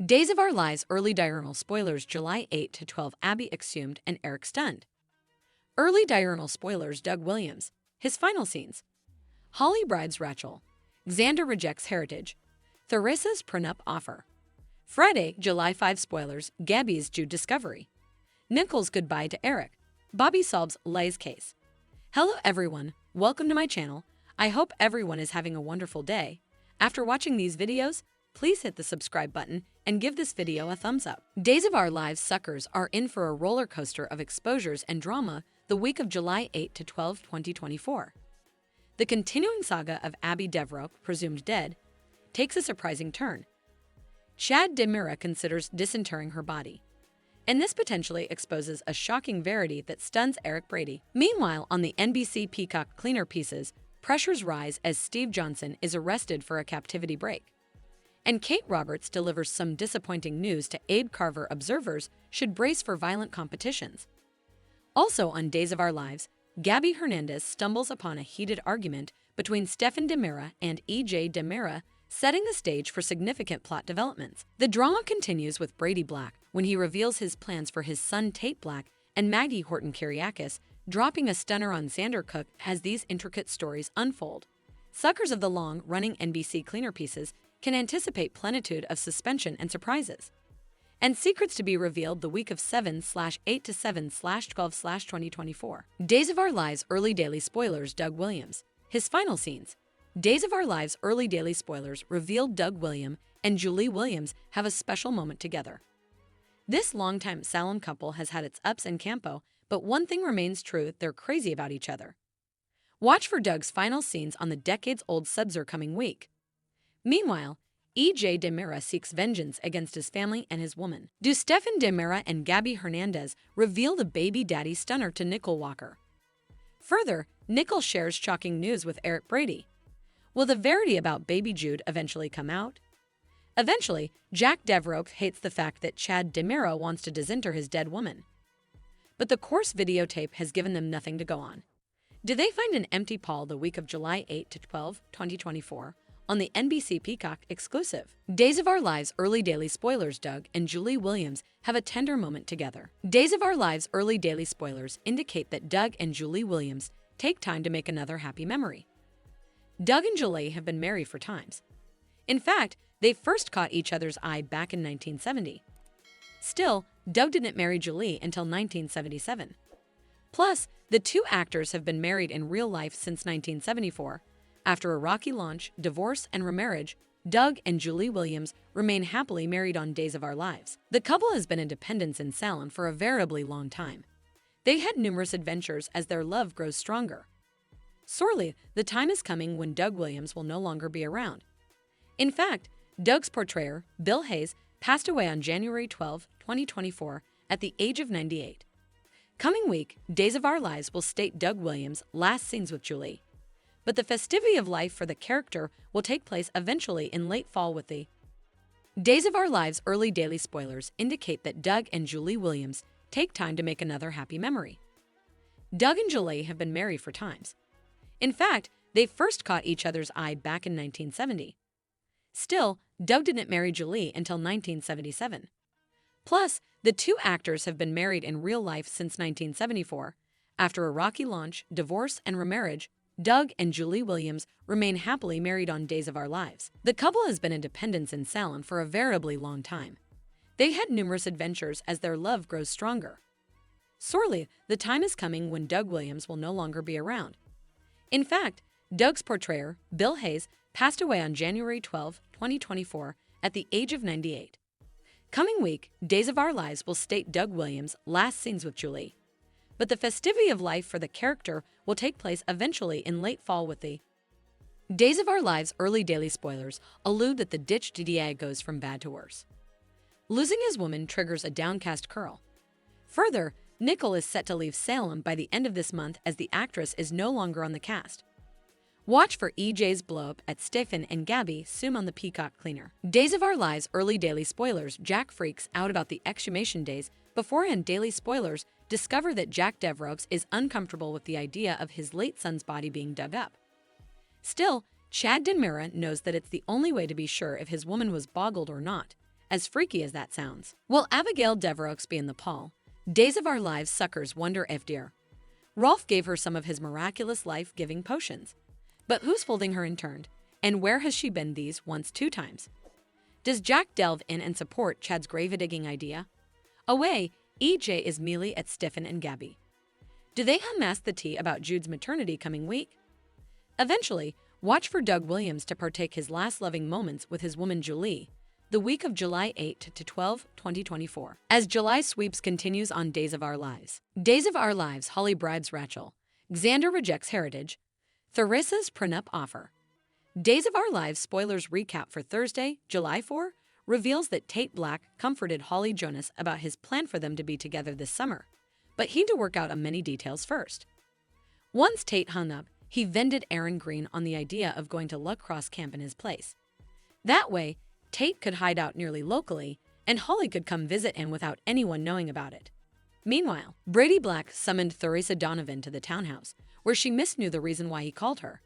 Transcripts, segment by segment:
Days of Our Lives early diurnal spoilers July 8 to 12 Abby exhumed and Eric stunned. Early diurnal spoilers Doug Williams, his final scenes. Holly brides Rachel. Xander rejects heritage. Theresa's prenup offer. Friday, July 5 spoilers Gabby's Jude discovery. Nichols goodbye to Eric. Bobby solves Lay's case. Hello everyone, welcome to my channel. I hope everyone is having a wonderful day. After watching these videos, please hit the subscribe button and give this video a thumbs up. Days of Our Lives suckers are in for a roller coaster of exposures and drama the week of July 8 to 12, 2024. The continuing saga of Abby Devereaux, presumed dead, takes a surprising turn. Chad DeMira considers disinterring her body, and this potentially exposes a shocking verity that stuns Eric Brady. Meanwhile, on the NBC Peacock cleaner pieces, pressures rise as Steve Johnson is arrested for a captivity break. And Kate Roberts delivers some disappointing news to Abe Carver observers should brace for violent competitions. Also on Days of Our Lives, Gabby Hernandez stumbles upon a heated argument between Stefan DeMira and E.J. DeMira, setting the stage for significant plot developments. The drama continues with Brady Black when he reveals his plans for his son Tate Black and Maggie Horton-Kyriakis, dropping a stunner on Xander Cook as these intricate stories unfold. Suckers of the long-running NBC cleaner pieces can anticipate plenitude of suspension and surprises, and secrets to be revealed the week of 7/8 to 7/12/2024. Days of Our Lives early daily spoilers Doug Williams, his final scenes. Days of Our Lives early daily spoilers revealed Doug Williams and Julie Williams have a special moment together. This longtime salon couple has had its ups and campo, but one thing remains true: they're crazy about each other. Watch for Doug's final scenes on the decades-old Subser coming week. Meanwhile, E.J. DeMira seeks vengeance against his family and his woman. Do Stefan DeMira and Gabby Hernandez reveal the baby daddy stunner to Nicole Walker? Further, Nicole shares shocking news with Eric Brady. Will the verity about baby Jude eventually come out? Eventually, Jack Devereaux hates the fact that Chad DeMira wants to disinter his dead woman. But the course videotape has given them nothing to go on. Did they find an empty pall the week of July 8 to 12, 2024? On the NBC Peacock exclusive. Days of Our Lives early daily spoilers Doug and Julie Williams have a tender moment together. Days of Our Lives early daily spoilers indicate that Doug and Julie Williams take time to make another happy memory. Doug and Julie have been married for times. In fact, they first caught each other's eye back in 1970. Still, Doug didn't marry Julie until 1977. Plus, the two actors have been married in real life since 1974. After a rocky launch, divorce, and remarriage, Doug and Julie Williams remain happily married on Days of Our Lives. The couple has been independent in salon for a veritably long time. They had numerous adventures as their love grows stronger. Sorely, the time is coming when Doug Williams will no longer be around. In fact, Doug's portrayer, Bill Hayes, passed away on January 12, 2024, at the age of 98. Coming week, Days of Our Lives will state Doug Williams' last scenes with Julie. But the festivity of life for the character will take place eventually in late fall with the Days of Our Lives early daily spoilers indicate that Doug and Julie Williams take time to make another happy memory. Doug and Julie have been married for times. In fact, they first caught each other's eye back in 1970. Still, Doug didn't marry Julie until 1977. Plus, the two actors have been married in real life since 1974. After a rocky launch, divorce, and remarriage, Doug and Julie Williams remain happily married on Days of Our Lives. The couple has been independent in salon for a veritably long time. They had numerous adventures as their love grows stronger. Sorely, the time is coming when Doug Williams will no longer be around. In fact, Doug's portrayer, Bill Hayes, passed away on January 12, 2024, at the age of 98. Coming week, Days of Our Lives will state Doug Williams' last scenes with Julie. But the festivity of life for the character will take place eventually in late fall with the Days of Our Lives early daily spoilers allude that the ditch DDA goes from bad to worse. Losing his woman triggers a downcast curl. Further, Nicole is set to leave Salem by the end of this month as the actress is no longer on the cast. Watch for EJ's blow-up at Stefan and Gabby soon on the Peacock cleaner. Days of Our Lives early daily spoilers Jack freaks out about the exhumation days beforehand daily spoilers discover that Jack Devereaux is uncomfortable with the idea of his late son's body being dug up. Still, Chad DeMira knows that it's the only way to be sure if his woman was boggled or not, as freaky as that sounds. Will Abigail Devereux be in the Paul Days of Our Lives suckers wonder if dear Rolf gave her some of his miraculous life-giving potions? But who's folding her in turn? And where has she been these once 2 times? Does Jack delve in and support Chad's grave-digging idea? Away, EJ is mealy at Stefan and Gabby. Do they unmask the tea about Jude's maternity coming week? Eventually, watch for Doug Williams to partake his last loving moments with his woman Julie, the week of July 8 to 12, 2024. As July sweeps continues on Days of Our Lives. Days of Our Lives, Holly bribes Rachel. Xander rejects Heritage. Theresa's prenup offer. Days of Our Lives spoilers recap for Thursday, July 4, reveals that Tate Black comforted Holly Jonas about his plan for them to be together this summer, but he had to work out on many details first. Once Tate hung up, he vended Aaron Green on the idea of going to La Crosse camp in his place. That way, Tate could hide out nearly locally, and Holly could come visit him without anyone knowing about it. Meanwhile, Brady Black summoned Theresa Donovan to the townhouse, where she misknew the reason why he called her.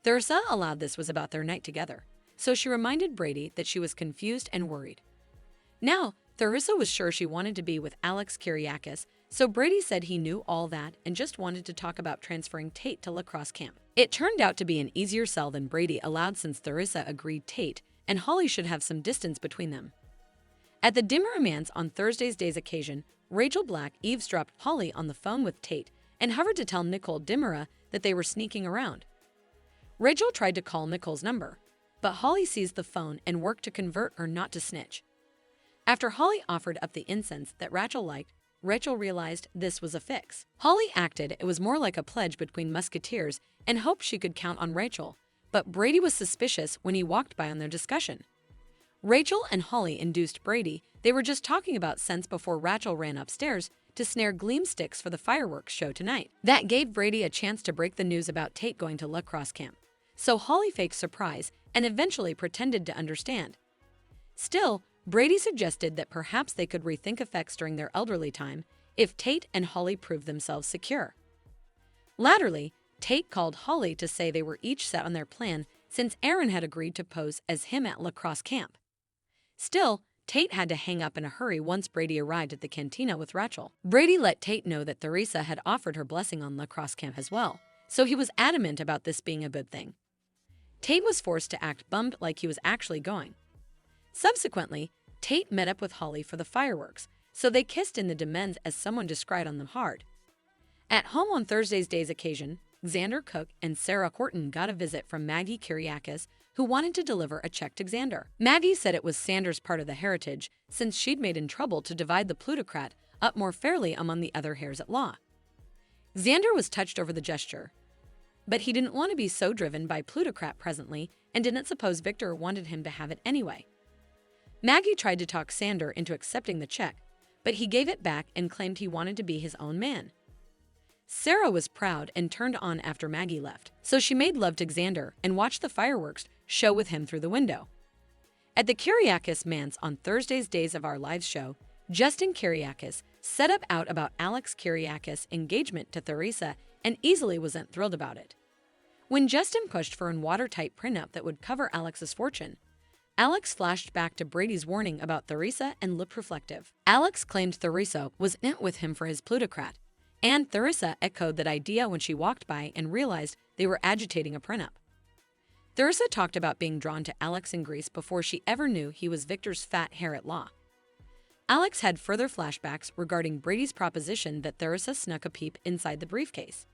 Theresa allowed this was about their night together, so she reminded Brady that she was confused and worried. Now, Theresa was sure she wanted to be with Alex Kyriakis, so Brady said he knew all that and just wanted to talk about transferring Tate to La Crosse camp. It turned out to be an easier sell than Brady allowed since Theresa agreed Tate and Holly should have some distance between them. At the Dimmer Manse on Thursday's day's occasion, Rachel Black eavesdropped Holly on the phone with Tate and hovered to tell Nicole Dimera that they were sneaking around. Rachel tried to call Nicole's number, but Holly seized the phone and worked to convert her not to snitch. After Holly offered up the incense that Rachel liked, Rachel realized this was a fix. Holly acted it was more like a pledge between musketeers and hoped she could count on Rachel, but Brady was suspicious when he walked by on their discussion. Rachel and Holly induced Brady they were just talking about sense before Rachel ran upstairs to snare gleam sticks for the fireworks show tonight. That gave Brady a chance to break the news about Tate going to La Crosse camp. So Holly faked surprise and eventually pretended to understand. Still, Brady suggested that perhaps they could rethink effects during their elderly time if Tate and Holly proved themselves secure. Latterly, Tate called Holly to say they were each set on their plan since Aaron had agreed to pose as him at La Crosse camp. Still, Tate had to hang up in a hurry once Brady arrived at the cantina with Rachel. Brady let Tate know that Theresa had offered her blessing on La Crosse camp as well, so he was adamant about this being a good thing. Tate was forced to act bummed like he was actually going. Subsequently, Tate met up with Holly for the fireworks, so they kissed in the demesne as someone described on them hard. At home on Thursday's day's occasion, Xander Cook and Sarah Horton got a visit from Maggie Kyriakis, who wanted to deliver a check to Xander. Maggie said it was Sanders' part of the heritage, since she'd made in trouble to divide the plutocrat up more fairly among the other heirs at law. Xander was touched over the gesture, but he didn't want to be so driven by plutocrat presently and didn't suppose Victor wanted him to have it anyway. Maggie tried to talk Xander into accepting the check, but he gave it back and claimed he wanted to be his own man. Sarah was proud and turned on after Maggie left, so she made love to Xander and watched the fireworks show with him through the window. At the Kyriakis manse on Thursday's Days of Our Lives show, Justin Kyriakis set up out about Alex Kyriakis' engagement to Theresa and easily wasn't thrilled about it. When Justin pushed for an watertight prenup that would cover Alex's fortune, Alex flashed back to Brady's warning about Theresa and looked reflective. Alex claimed Theresa was in it with him for his plutocrat, and Theresa echoed that idea when she walked by and realized they were agitating a prenup. Theresa talked about being drawn to Alex in Greece before she ever knew he was Victor's fat hair at law. Alex had further flashbacks regarding Brady's proposition that Theresa snuck a peep inside the briefcase.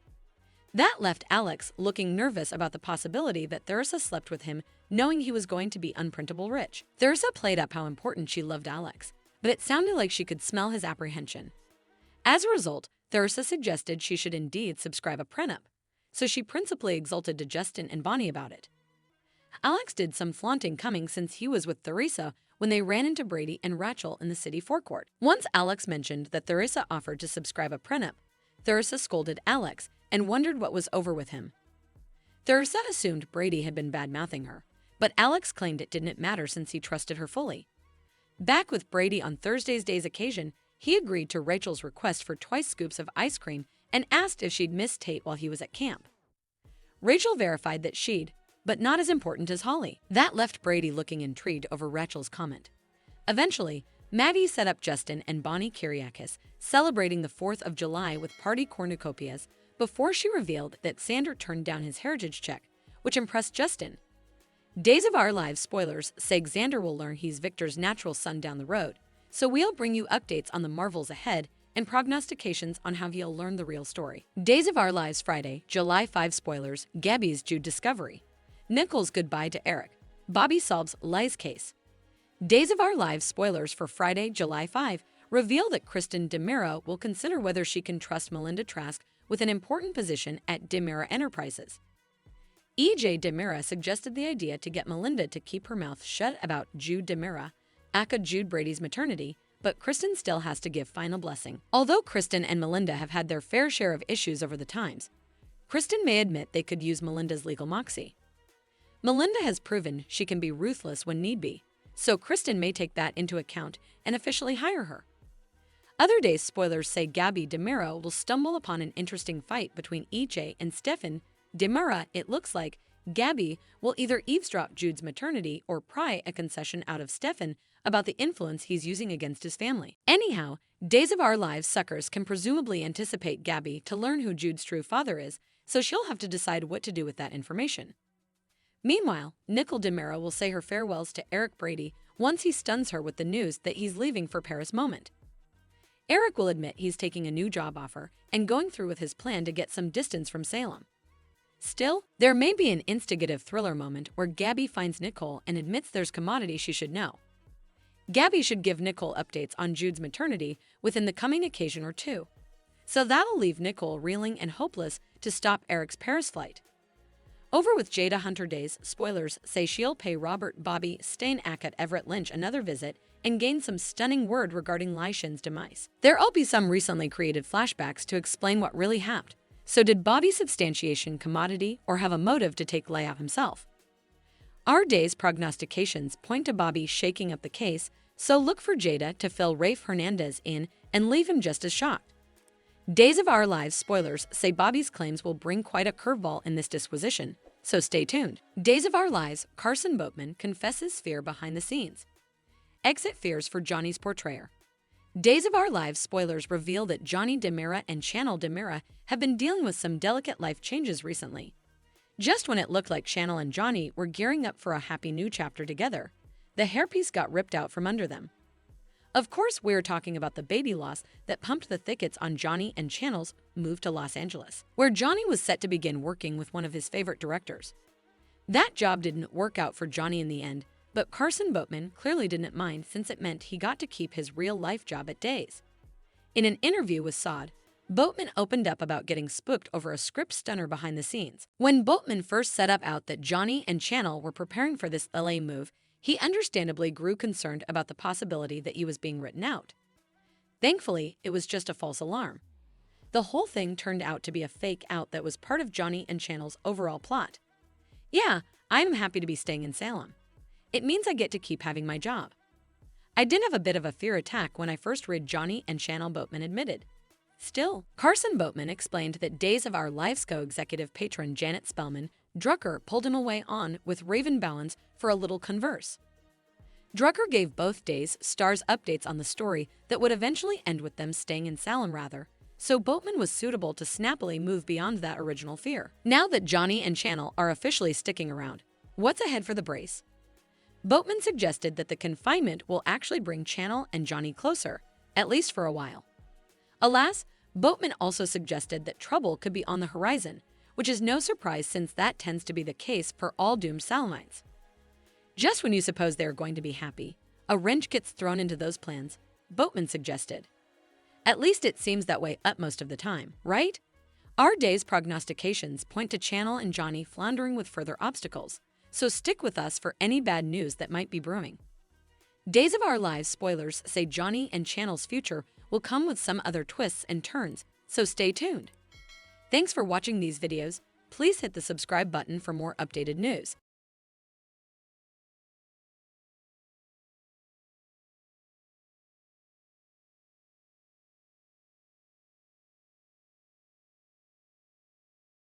That left Alex looking nervous about the possibility that Theresa slept with him, knowing he was going to be unprintable rich. Theresa played up how important she loved Alex, but it sounded like she could smell his apprehension. As a result, Theresa suggested she should indeed subscribe a prenup, so she principally exulted to Justin and Bonnie about it. Alex did some flaunting coming since he was with Theresa when they ran into Brady and Rachel in the city forecourt. Once Alex mentioned that Theresa offered to subscribe a prenup, Theresa scolded Alex and wondered what was over with him. Theresa assumed Brady had been bad-mouthing her, but Alex claimed it didn't matter since he trusted her fully. Back with Brady on Thursday's day's occasion, he agreed to Rachel's request for twice scoops of ice cream and asked if she'd missed Tate while he was at camp. Rachel verified that she'd, but not as important as Holly. That left Brady looking intrigued over Rachel's comment. Eventually, Maddie set up Justin and Bonnie Kyriakis, celebrating the 4th of July with party cornucopias before she revealed that Xander turned down his heritage check, which impressed Justin. Days of Our Lives spoilers say Xander will learn he's Victor's natural son down the road, so we'll bring you updates on the marvels ahead and prognostications on how he'll learn the real story. Days of Our Lives Friday, July 5 spoilers, Gabby's Jude discovery. Nicole's goodbye to Eric. Bobby solves Lies case. Days of Our Lives spoilers for Friday, July 5 reveal that Kristen DiMera will consider whether she can trust Melinda Trask with an important position at DiMera Enterprises. E.J. DiMera suggested the idea to get Melinda to keep her mouth shut about Jude DiMera, aka Jude Brady's maternity, but Kristen still has to give final blessing. Although Kristen and Melinda have had their fair share of issues over the times, Kristen may admit they could use Melinda's legal moxie. Melinda has proven she can be ruthless when need be, so Kristen may take that into account and officially hire her. Other days spoilers say Gabby DiMera will stumble upon an interesting fight between EJ and Stefan DiMera. It looks like Gabby will either eavesdrop Jude's maternity or pry a concession out of Stefan about the influence he's using against his family. Anyhow, Days of Our Lives suckers can presumably anticipate Gabby to learn who Jude's true father is, so she'll have to decide what to do with that information. Meanwhile, Nicole DiMera will say her farewells to Eric Brady once he stuns her with the news that he's leaving for Paris moment. Eric will admit he's taking a new job offer and going through with his plan to get some distance from Salem. Still, there may be an instigative thriller moment where Gabby finds Nicole and admits there's commodity she should know. Gabby should give Nicole updates on Jude's maternity within the coming occasion or two, so that'll leave Nicole reeling and hopeless to stop Eric's Paris flight. Over with Jada Hunter Days, spoilers say she'll pay Robert Bobby Steinak at Everett Lynch another visit and gain some stunning word regarding Lai Shin's demise. There'll be some recently created flashbacks to explain what really happened. So did Bobby substantiation commodity or have a motive to take Lai out himself? Our day's prognostications point to Bobby shaking up the case, so look for Jada to fill Rafe Hernandez in and leave him just as shocked. Days of Our Lives spoilers say Bobby's claims will bring quite a curveball in this disquisition, so stay tuned. Days of Our Lives, Carson Boatman confesses fear behind the scenes. Exit fears for Johnny's portrayer. Days of Our Lives spoilers reveal that Johnny DiMera and Channel DiMera have been dealing with some delicate life changes recently. Just when it looked like Channel and Johnny were gearing up for a happy new chapter together, the hairpiece got ripped out from under them. Of course, we're talking about the baby loss that pumped the thickets on Johnny and Channel's move to Los Angeles, where Johnny was set to begin working with one of his favorite directors. That job didn't work out for Johnny in the end, but Carson Boatman clearly didn't mind since it meant he got to keep his real-life job at Days. In an interview with Sod, Boatman opened up about getting spooked over a script stunner behind the scenes. When Boatman first set up out that Johnny and Channel were preparing for this LA move, he understandably grew concerned about the possibility that he was being written out. Thankfully, it was just a false alarm. The whole thing turned out to be a fake out that was part of Johnny and Channel's overall plot. Yeah, I'm happy to be staying in Salem. It means I get to keep having my job. I did have a bit of a fear attack when I first read Johnny and Channel, Boatman admitted. Still, Carson Boatman explained that Days of Our Lives co-executive patron Janet Spellman Drucker pulled him away on with Raven Bowens for a little converse. Drucker gave both Days stars updates on the story that would eventually end with them staying in Salem rather, so Boatman was suitable to snappily move beyond that original fear. Now that Johnny and Channel are officially sticking around, what's ahead for the brace? Boatman suggested that the confinement will actually bring Channel and Johnny closer, at least for a while. Alas, Boatman also suggested that trouble could be on the horizon, which is no surprise since that tends to be the case for all doomed Salemites. Just when you suppose they are going to be happy, a wrench gets thrown into those plans, Boatman suggested. At least it seems that way most of the time, right? Our day's prognostications point to Channel and Johnny floundering with further obstacles, so stick with us for any bad news that might be brewing. Days of Our Lives spoilers say Johnny and Channel's future will come with some other twists and turns, so stay tuned. Thanks for watching these videos. Please hit the subscribe button for more updated news.